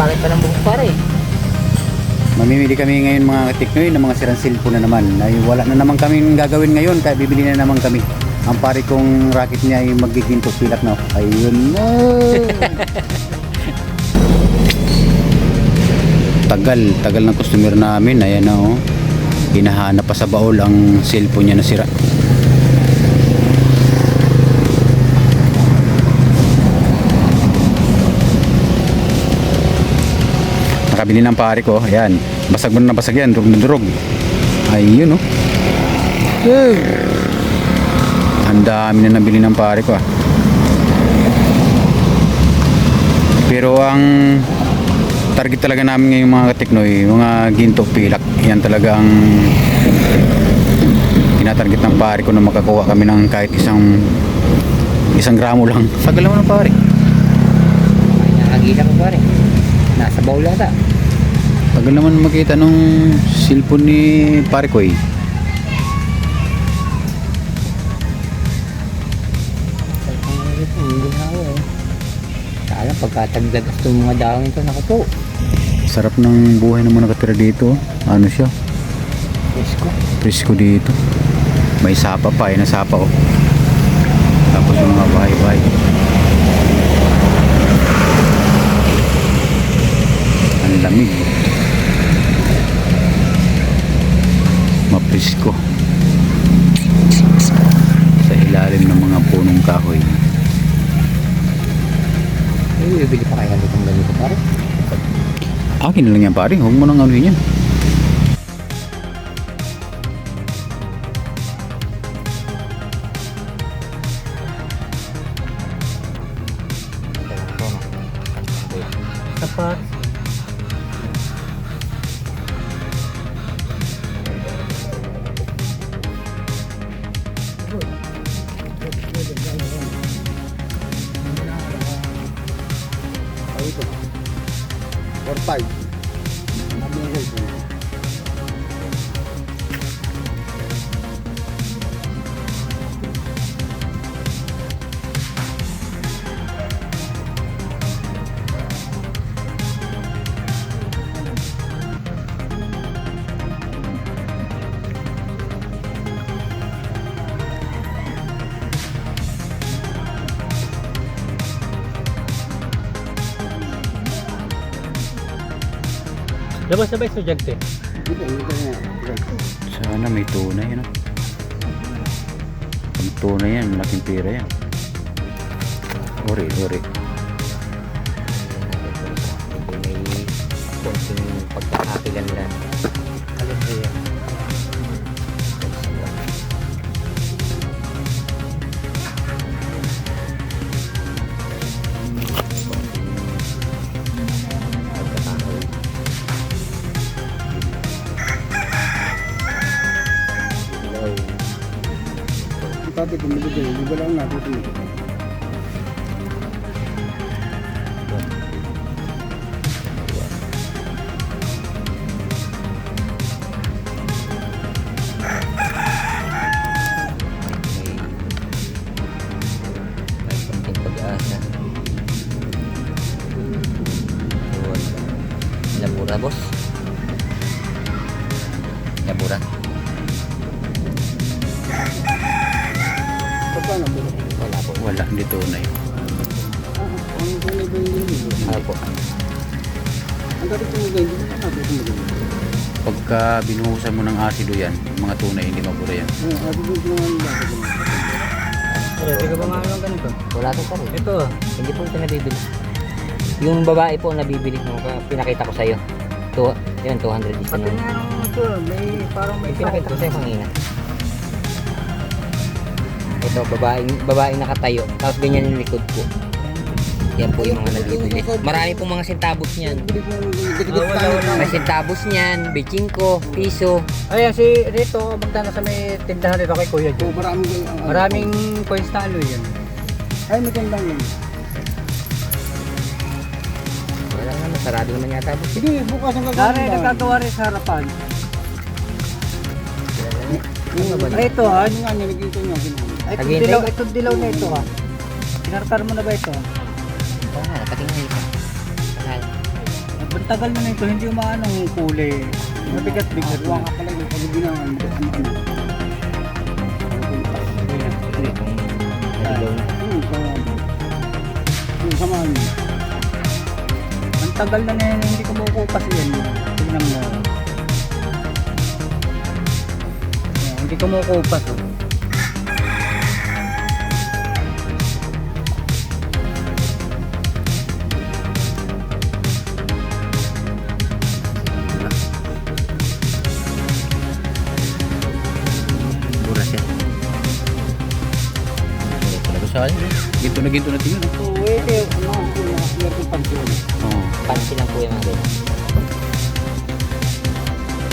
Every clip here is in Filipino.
Bakit pa ng buhok pare? Mamimili kami ngayon mga katiknoy ng mga sirang cellphone na naman. Ay, wala na naman kami gagawin ngayon kaya bibili na naman kami. Ang pare kong racket niya ay magiging pilak na. Ayun na. Tagal ng customer namin. Ayan na oh. Hinahanap pa sa baol ang cellphone niya na sira. Nakabili ng pare ko. Ayan. Basag mo na basag yan. Durog na durog. Ayun oh. Ang dami na nabili ng pare ko ah. Pero ang target talaga namin ngayong mga katiknoy, mga ginto pilak. Yan talaga ang tinatarget ng pare ko na makakuha kami ng kahit isang gramo lang. Tagal naman ng pare. Ay, nakagilang pare. Nasa baul ata. Tagal naman makita nung cellphone ni pare ko eh. Hindi na ako eh. Kala pagkatagdagas itong mga daong ito, naku po. Sarap ng buhay na mga nakatira dito. Ano siya? Presko. Presko dito. May sapa pa eh, nasapa oh. Tapos yung mga bahay-bahay. Ang lamig. Mapresko. Sa ilalim ng mga punong kahoy. Ay, bibili pa kaya nitong ganito pare. Akin na lang yan pare. Huwag mo nang anuhin yan. Tapat. Or 5. Labas na ba estudyante? Sana may tunay ano. Pag tunay yan, malaking pera yan. Ori. Hindi may konting pagkakakilan lang. Alam mo yan. Tapi kemudian di belakang aku tu. May konting pag-asa. Labura boss. Labura. Paano mo? Wala po. Wala, hindi tunay. Ang tunay ba yung Apo. ang dati mo ganyan, hindi na ako tumulong. Pagka binuhusan mo ng asido yan, mga tunay, hindi mabura yan. Ako din naman dati. Hindi ka ba nga lang ganito? Wala to pa rin. Ito. Hindi po ito nabibili. Yung babae po nabibili mo, pinakita ko sa'yo. Yun, 200 is Pati naman. nga nung ito, may parang may Yung pinakita ko sa'yo kanina. Ito, babaeng nakatayo. Tapos ganyan yung likod po. Yan po yung mga nabibili. Marami pong mga centavos niyan. May centavos niyan, 25, piso. Ayan si Rito, magtana sa may tindahan dito kay Kuya So, Joe. maraming Maraming coins na ano yan. ay magandang yun. Wala naman, sarado naman yata po. Sige, bukas ang Dari gagawin. nagkagawa rin sa harapan. Ano ba? Rito ha, Ano nga niya, nagkita niya. ay Tagay- itong dilaw na ito ha. Pinarkar mo na ba ito? Oo nga, nakatingin ito. Mahal. Ang tagal na nito, hindi umaano ang kulay. Mabigat-bigat Huwag lang. ka pala yung pag-ginawan. Ano. Naligaw na. Yung sama niyo. Ang tagal na yan, hindi ko makukupas yan. Tingnan mo. Ayan, hindi ko makukupas. Oh. Buras yan. Talaga sa akin. Ginto na tingnan. So, eh, yung pagsulo. Oo. Pansi lang po yung mga ganyan.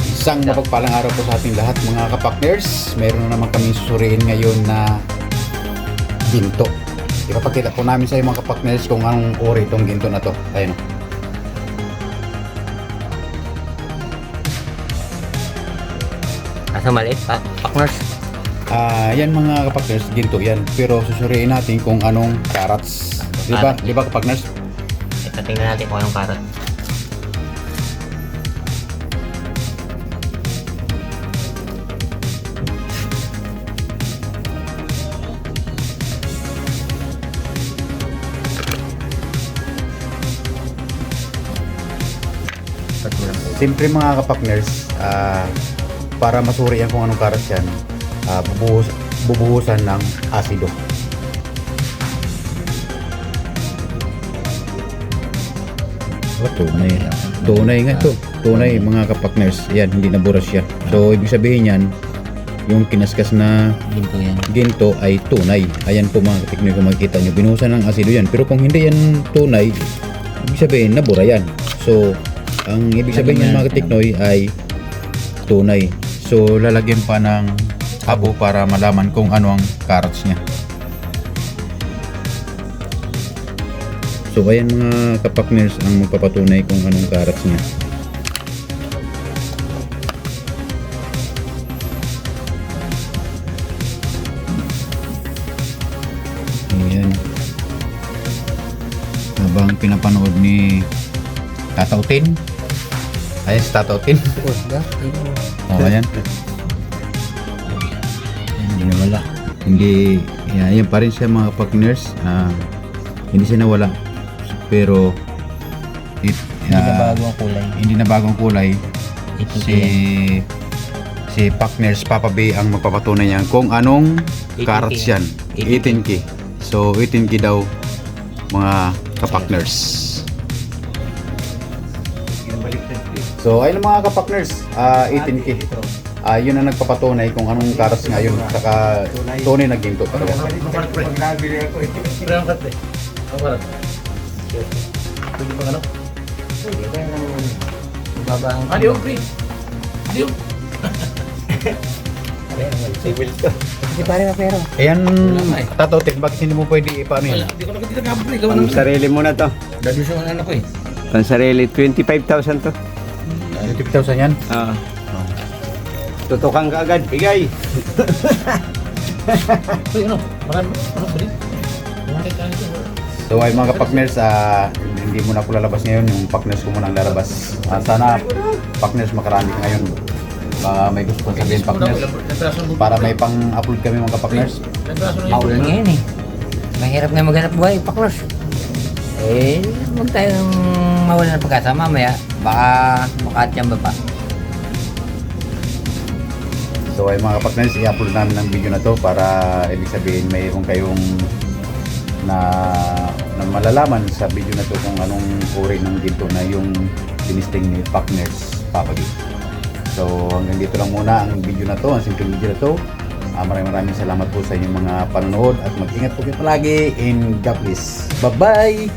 Isang mapagpalang araw po sa ating lahat mga kapakners. Meron na naman kami susuriin ngayon na ginto. Ipapakita po namin sa mga kapakners kung anong uri itong ginto na to. Ayun. Asa maliit pa? Partners. Yan mga kapakners, ginto yan. Pero susuriin natin kung anong carats. Diba? Karat. Diba kapakners? Ito tingnan natin kung anong karat. Patulang po. Siyempre mga kapakners, para masuri yan kung anong carats yan, bubuhusan ng asido. Tunay. Tunay nga to. Tunay mga kapakners. Yan, hindi naburas siya. So, ibig sabihin yan, yung kinaskas na Ginto yan. ginto ay tunay. Ayan po mga katiknoy kung makikita nyo. Binuhusan ng asido yan. Pero kung hindi yan tunay, ibig sabihin nabura yan. So, ang ibig sabihin ng mga katiknoy ay tunay. So, lalagyan pa ng abo para malaman kung ano ang carats niya. So, ayan mga kapakners ang magpapatunay kung anong carats niya. Ayan. Habang pinapanood ni Tatautin. Ayan si Tatautin. Oh, ayan. Hindi nawala. Hindi, yan pa rin siya mga partners. Hindi siya nawala. Pero Hindi na bago ang kulay. Hindi na bagong kulay. Ito Si partners Papa B ang magpapatunay niyan kung anong 18K. carats yan. 18K. So 18K daw mga kapakners. So ayun mga kapakners, 18K. Yun ang nagpapatunay kung anong carats nga yun. Saka tunay na ginto talaga. Baba ang... Adiyo, pre. Adiyo. Kasi pare na pero. Ayan, Tatautin, bakit hindi mo pwede ipaano yan? Hindi ko nakikita ka, pre. Gawa Pang sarili mo na to. Dadyo siya ang anak ko eh. Pang sarili, 25,000 to. 50,000 yan? Oo. Tutukan ka agad, bigay. Pre, ano? Marami. Ano, pre? Marami ka nito. So ay mga partners, hindi mo na ako lalabas ngayon, yung partners ko muna ang lalabas. Sana partners makarami ka ngayon. May gusto kong sabihin partners. Para may pang-upload kami mga partners. Maulan ngayon eh. Mahirap nga maghanap buhay, paklos. Eh, huwag tayong mawala ng pagkasa mamaya. Baka makatiyamba pa. So ay mga partners, i-upload namin ng video na to para ibig sabihin mayroon kayong na malalaman sa video na to kung anong uri ng ginto na yung tinisting ni partners Papa B. So hanggang dito lang muna ang video na to, ang simple video na to. Maraming salamat po sa inyong mga panonood at mag-ingat po kayo palagi and God bless. Bye-bye!